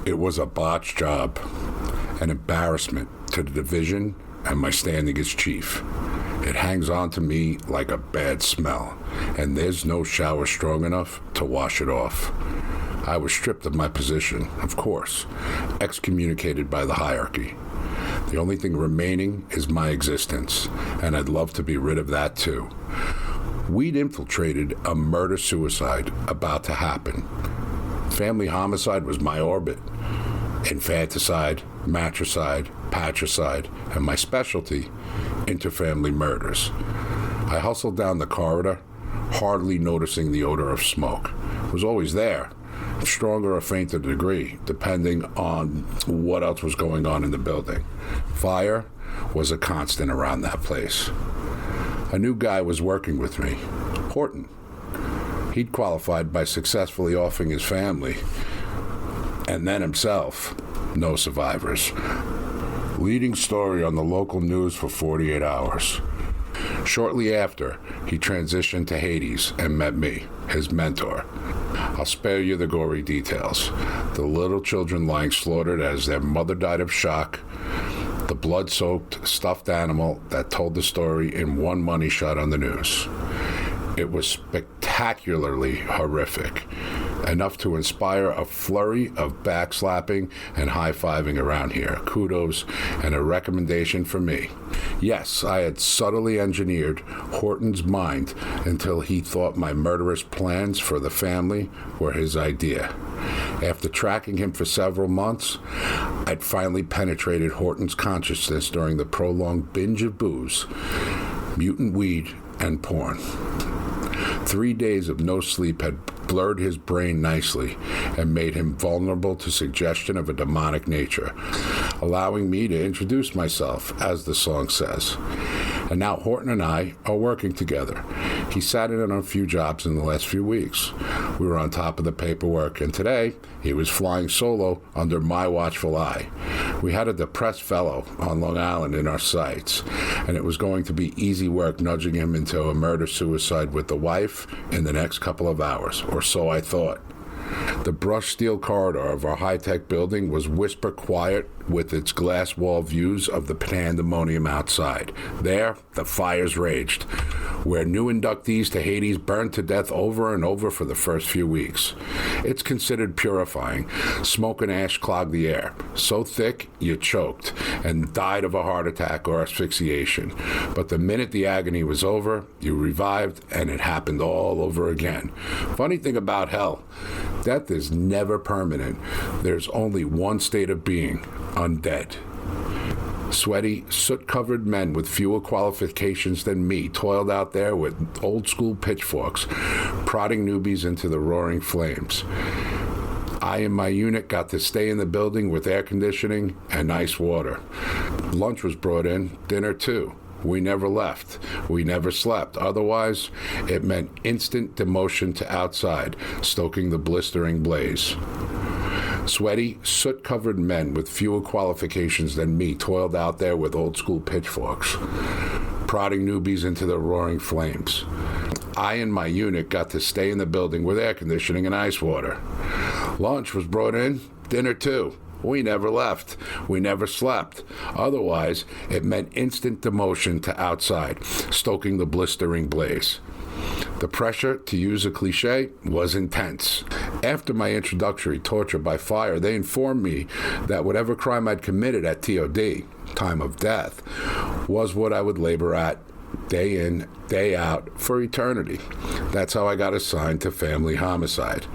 It was a botched job, an embarrassment to the division and my standing as chief. It hangs on to me like a bad smell, and there's no shower strong enough to wash it off. I was stripped of my position, of course, excommunicated by the hierarchy. The only thing remaining is my existence, and I'd love to be rid of that too. We'd infiltrated a murder-suicide about to happen. Family homicide was my orbit. Infanticide, matricide, patricide, and my specialty, interfamily murders. I hustled down the corridor, hardly noticing the odor of smoke. It was always there, stronger or fainter degree, depending on what else was going on in the building. Fire was a constant around that place. A new guy was working with me, Horton. He'd qualified by successfully offing his family, and then himself. No survivors. Leading story on the local news for 48 hours. Shortly after, he transitioned to Hades and met me, his mentor. I'll spare you the gory details. The little children lying slaughtered as their mother died of shock. The blood-soaked stuffed animal that told the story in one money shot on the news. It was spectacularly horrific, enough to inspire a flurry of backslapping and high-fiving around here. Kudos and a recommendation for me. Yes, I had subtly engineered Horton's mind until he thought my murderous plans for the family were his idea. After tracking him for several months, I'd finally penetrated Horton's consciousness during the prolonged binge of booze, mutant weed, and porn. 3 days of no sleep had blurred his brain nicely and made him vulnerable to suggestion of a demonic nature, allowing me to introduce myself, as the song says. And now Horton and I are working together. He sat in on a few jobs in the last few weeks. We were on top of the paperwork, and today he was flying solo under my watchful eye. We had a depressed fellow on Long Island in our sights, and it was going to be easy work nudging him into a murder-suicide with the wife in the next couple of hours, or so I thought. The brushed steel corridor of our high-tech building was whisper quiet with its glass wall views of the pandemonium outside. There, the fires raged, where new inductees to Hades burned to death over and over for the first few weeks. It's considered purifying. Smoke and ash clogged the air, so thick you choked and died of a heart attack or asphyxiation. But the minute the agony was over, you revived, and it happened all over again. Funny thing about hell, death is never permanent. There's only one state of being, undead. Sweaty, soot-covered men with fewer qualifications than me toiled out there with old-school pitchforks, prodding newbies into the roaring flames. I and my unit got to stay in the building with air conditioning and nice water. Lunch was brought in, dinner too. We never left. We never slept. Otherwise, it meant instant demotion to outside, stoking the blistering blaze. Sweaty, soot-covered men with fewer qualifications than me toiled out there with old-school pitchforks, prodding newbies into the roaring flames. I and my unit got to stay in the building with air conditioning and ice water. Lunch was brought in, dinner too. We never left. We never slept. Otherwise, it meant instant demotion to outside, stoking the blistering blaze. The pressure, to use a cliche, was intense. After my introductory torture by fire, they informed me that whatever crime I'd committed at TOD, time of death, was what I would labor at day in, day out, for eternity. That's how I got assigned to family homicide.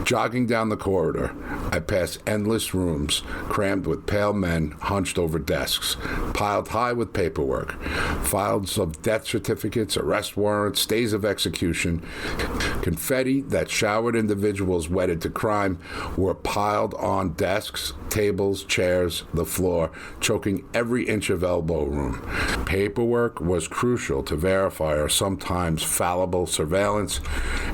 Jogging down the corridor, I passed endless rooms crammed with pale men hunched over desks, piled high with paperwork, files of death certificates, arrest warrants, stays of execution. Confetti that showered individuals wedded to crime were piled on desks, tables, chairs, the floor, choking every inch of elbow room. Paperwork was crucial to verify our sometimes fallible surveillance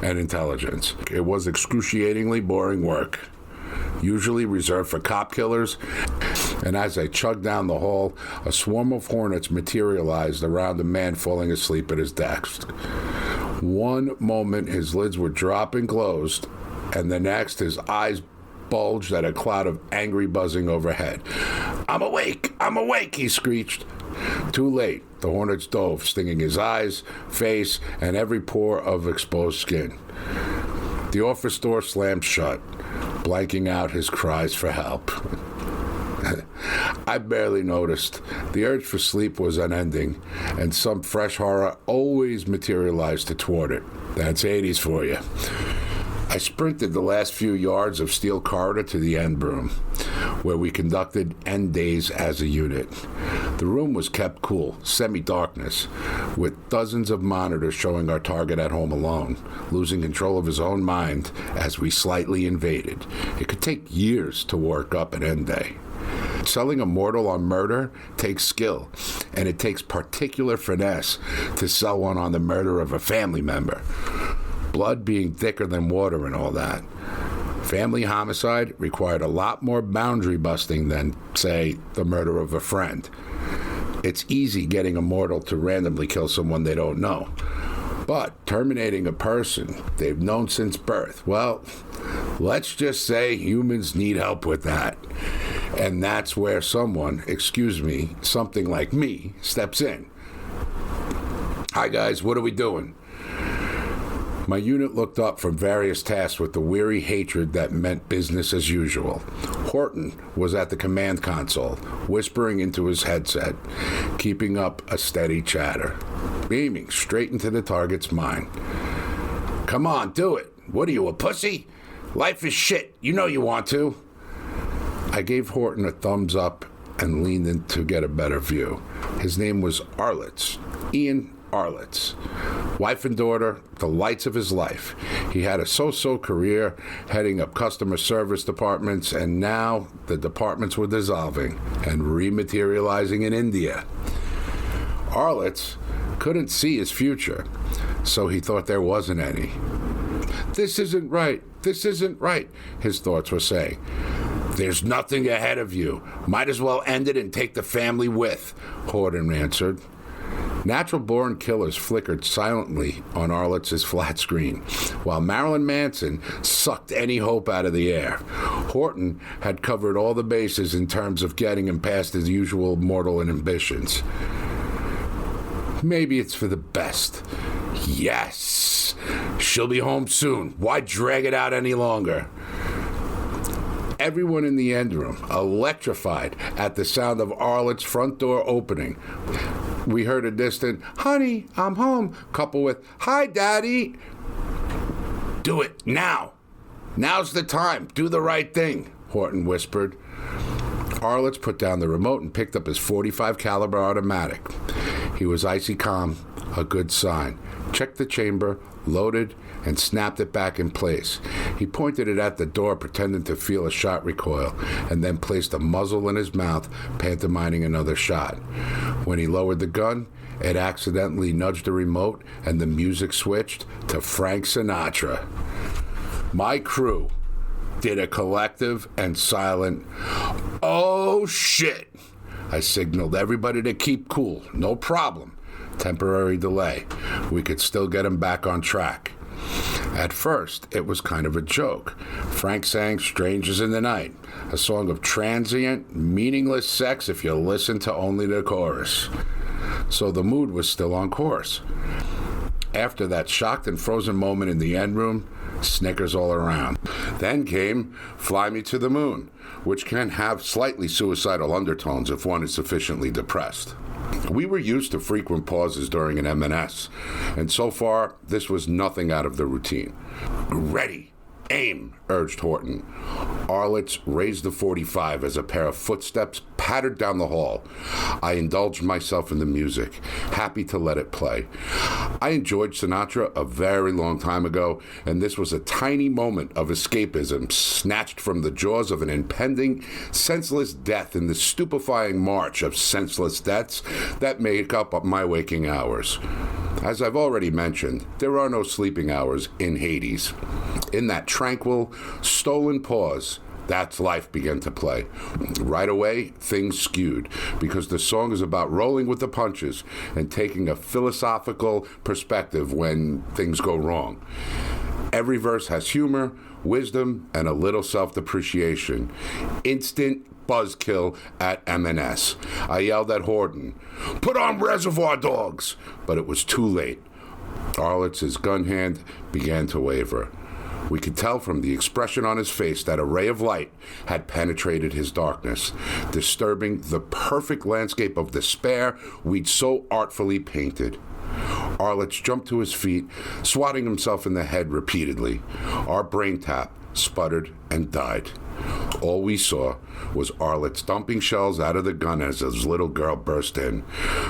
and intelligence. It was excruciatingly boring work, usually reserved for cop killers, and as I chugged down the hall, a swarm of hornets materialized around a man falling asleep at his desk. One moment his lids were dropping closed, and the next his eyes bulged at a cloud of angry buzzing overhead. I'm awake, he screeched. Too late. The hornets dove, stinging his eyes, face, and every pore of exposed skin. The office door slammed shut, blanking out his cries for help. I barely noticed. The urge for sleep was unending, and some fresh horror always materialized to thwart it. That's 80s for you. I sprinted the last few yards of steel corridor to the end room, where we conducted end days as a unit. The room was kept cool, semi-darkness, with dozens of monitors showing our target at home alone, losing control of his own mind as we slightly invaded. It could take years to work up an end day. Selling a mortal on murder takes skill, and it takes particular finesse to sell one on the murder of a family member. Blood being thicker than water and all that. Family homicide required a lot more boundary busting than, say, the murder of a friend. It's easy getting a mortal to randomly kill someone they don't know. But terminating a person they've known since birth, well, let's just say humans need help with that. And that's where someone, something like me, steps in. Hi guys, what are we doing? My unit looked up from various tasks with the weary hatred that meant business as usual. Horton was at the command console, whispering into his headset, keeping up a steady chatter, beaming straight into the target's mind. Come on, do it. What are you, a pussy? Life is shit. You know you want to. I gave Horton a thumbs up and leaned in to get a better view. His name was Arlitz, Ian Arlitz. Wife and daughter, the lights of his life. He had a so-so career heading up customer service departments, and now the departments were dissolving and rematerializing in India. Arlitz couldn't see his future, so he thought there wasn't any. This isn't right, his thoughts were saying. There's nothing ahead of you. Might as well end it and take the family with, Horton answered. Natural-born killers flickered silently on Arlitz's flat screen, while Marilyn Manson sucked any hope out of the air. Horton had covered all the bases in terms of getting him past his usual mortal inhibitions. Maybe it's for the best. Yes! She'll be home soon. Why drag it out any longer? Everyone in the end room, electrified at the sound of Arlitz's front door opening. We heard a distant, "Honey, I'm home," coupled with, "Hi, Daddy." Do it, now. Now's the time. Do the right thing, Horton whispered. Arlitz put down the remote and picked up his .45 caliber automatic. He was icy calm, a good sign. Checked the chamber, loaded, and snapped it back in place. He pointed it at the door, pretending to feel a shot recoil, and then placed a muzzle in his mouth, pantomiming another shot. When he lowered the gun, it accidentally nudged the remote, and the music switched to Frank Sinatra. My crew did a collective and silent, "Oh, shit!" I signaled everybody to keep cool. No problem. Temporary delay. We could still get him back on track. At first, it was kind of a joke. Frank sang Strangers in the Night, a song of transient, meaningless sex if you listen to only the chorus. So the mood was still on course. After that shocked and frozen moment in the end room, snickers all around. Then came Fly Me to the Moon, which can have slightly suicidal undertones if one is sufficiently depressed. We were used to frequent pauses during an M&S, and so far, this was nothing out of the routine. Ready, aim, urged Horton. Arlitz raised the .45 as a pair of footsteps pattered down the hall. I indulged myself in the music, happy to let it play. I enjoyed Sinatra a very long time ago, and this was a tiny moment of escapism snatched from the jaws of an impending, senseless death in the stupefying march of senseless deaths that make up my waking hours. As I've already mentioned, there are no sleeping hours in Hades. In that tranquil, stolen pause, that's life began to play. Right away, things skewed, because the song is about rolling with the punches and taking a philosophical perspective when things go wrong. Every verse has humor, wisdom, and a little self-depreciation. Instant buzzkill at M&S. I yelled at Horton, "Put on Reservoir Dogs!" But it was too late. Arlitz's gun hand began to waver. We could tell from the expression on his face that a ray of light had penetrated his darkness, disturbing the perfect landscape of despair we'd so artfully painted. Arlitz jumped to his feet, swatting himself in the head repeatedly. Our brain tap sputtered and died. All we saw was Arlitz dumping shells out of the gun as his little girl burst in.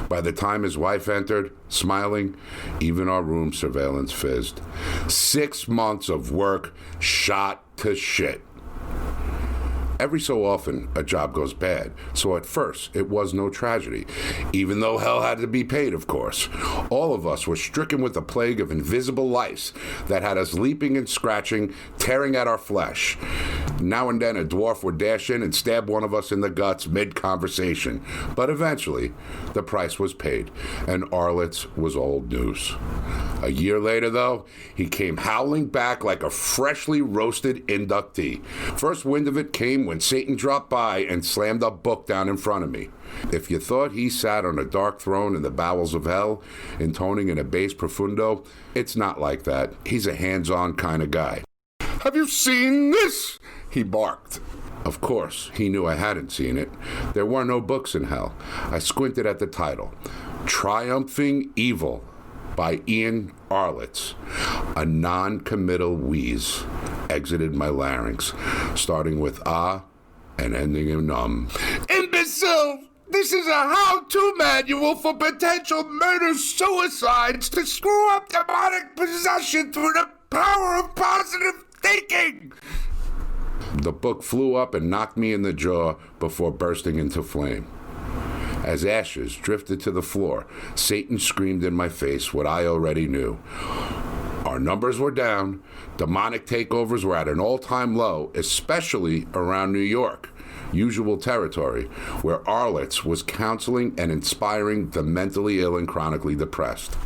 By the time his wife entered, smiling, even our room surveillance fizzed. 6 months of work shot to shit. Every so often, a job goes bad, so at first, it was no tragedy, even though hell had to be paid, of course. All of us were stricken with a plague of invisible lice that had us leaping and scratching, tearing at our flesh. Now and then, a dwarf would dash in and stab one of us in the guts mid-conversation, but eventually, the price was paid, and Arlitz was old news. A year later, though, he came howling back like a freshly roasted inductee. First wind of it came when Satan dropped by and slammed a book down in front of me. If you thought he sat on a dark throne in the bowels of hell, intoning in a bass profundo, it's not like that. He's a hands-on kind of guy. "Have you seen this?" he barked. Of course, he knew I hadn't seen it. There were no books in hell. I squinted at the title, Triumphing Evil, by Ian Arlitz. A non-committal wheeze exited my larynx, starting with ah and ending in "Imbecile! This is a how-to manual for potential murder-suicides to screw up demonic possession through the power of positive thinking!" The book flew up and knocked me in the jaw before bursting into flame. As ashes drifted to the floor, Satan screamed in my face what I already knew. Our numbers were down. Demonic takeovers were at an all-time low, especially around New York, usual territory, where Arlitz was counseling and inspiring the mentally ill and chronically depressed.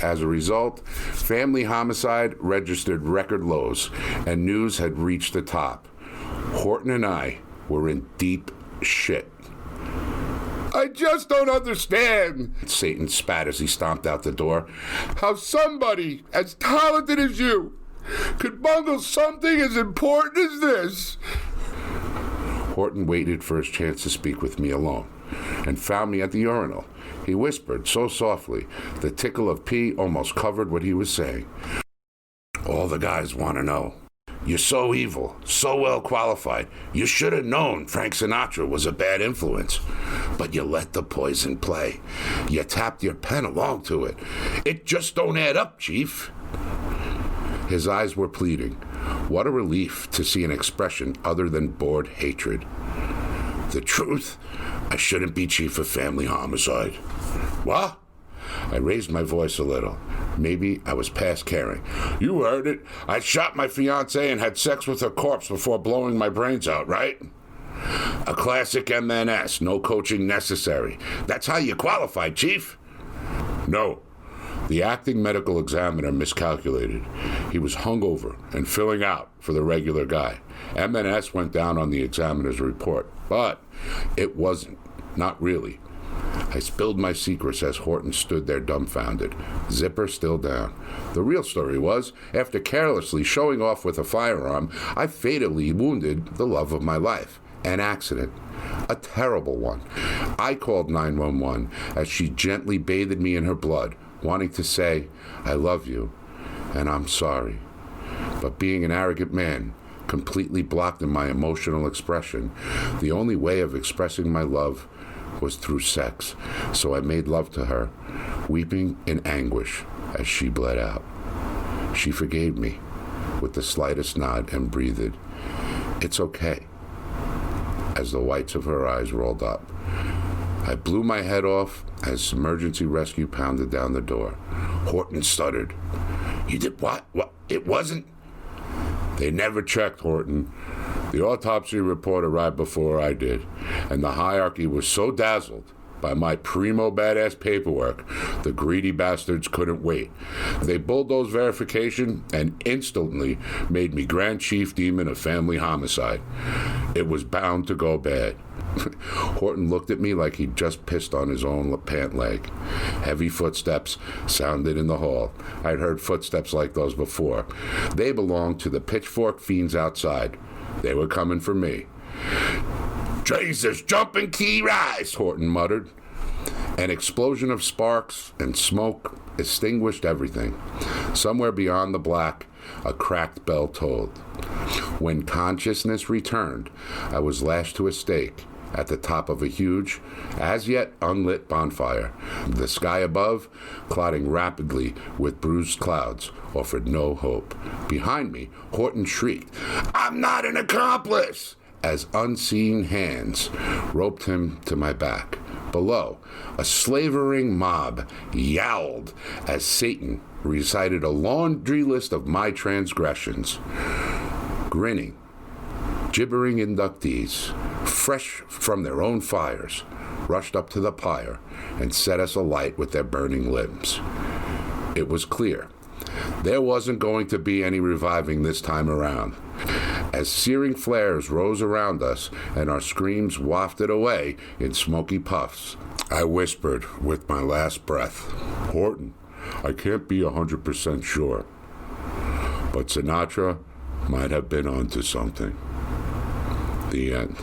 As a result, family homicide registered record lows, and news had reached the top. Horton and I were in deep shit. "I just don't understand," Satan spat as he stomped out the door, "how somebody as talented as you could bungle something as important as this." Horton waited for his chance to speak with me alone and found me at the urinal. He whispered so softly, the tickle of pee almost covered what he was saying. "All the guys want to know. You're so evil, so well qualified. You should have known Frank Sinatra was a bad influence. But you let the poison play. You tapped your pen along to it. It just don't add up, Chief." His eyes were pleading. What a relief to see an expression other than bored hatred. "The truth? I shouldn't be chief of family homicide." "What?" I raised my voice a little. Maybe I was past caring. "You heard it. I shot my fiancée and had sex with her corpse before blowing my brains out, right?" "A classic M&S, no coaching necessary. That's how you qualified, Chief." "No." The acting medical examiner miscalculated. He was hungover and filling out for the regular guy. M&S went down on the examiner's report, but it wasn't. Not really. I spilled my secrets as Horton stood there dumbfounded, zipper still down. The real story was, after carelessly showing off with a firearm, I fatally wounded the love of my life. An accident. A terrible one. I called 911 as she gently bathed me in her blood, wanting to say, "I love you, and I'm sorry." But being an arrogant man, completely blocked in my emotional expression, the only way of expressing my love was through sex, so I made love to her, weeping in anguish as she bled out. She forgave me with the slightest nod and breathed, "It's okay," as the whites of her eyes rolled up. I blew my head off as emergency rescue pounded down the door. Horton stuttered. "You did what? What? It wasn't?" "They never checked, Horton. The autopsy report arrived before I did, and the hierarchy was so dazzled by my primo badass paperwork, the greedy bastards couldn't wait. They bulldozed verification and instantly made me Grand Chief Demon of Family Homicide. It was bound to go bad. Horton looked at me like he'd just pissed on his own pant leg. Heavy footsteps sounded in the hall. I'd heard footsteps like those before. They belonged to the pitchfork fiends outside. They were coming for me. "Jesus, jumping key rise," Horton muttered. An explosion of sparks and smoke extinguished everything. Somewhere beyond the black, a cracked bell tolled. When consciousness returned, I was lashed to a stake at the top of a huge, as yet unlit bonfire. The sky above, clouding rapidly with bruised clouds, offered no hope. Behind me, Horton shrieked, "I'm not an accomplice!" as unseen hands roped him to my back. Below, a slavering mob yowled as Satan recited a laundry list of my transgressions. Grinning, gibbering inductees, fresh from their own fires, rushed up to the pyre and set us alight with their burning limbs. It was clear there wasn't going to be any reviving this time around. As searing flares rose around us and our screams wafted away in smoky puffs, I whispered with my last breath, "Horton, I can't be 100% sure, but Sinatra might have been onto something." The end.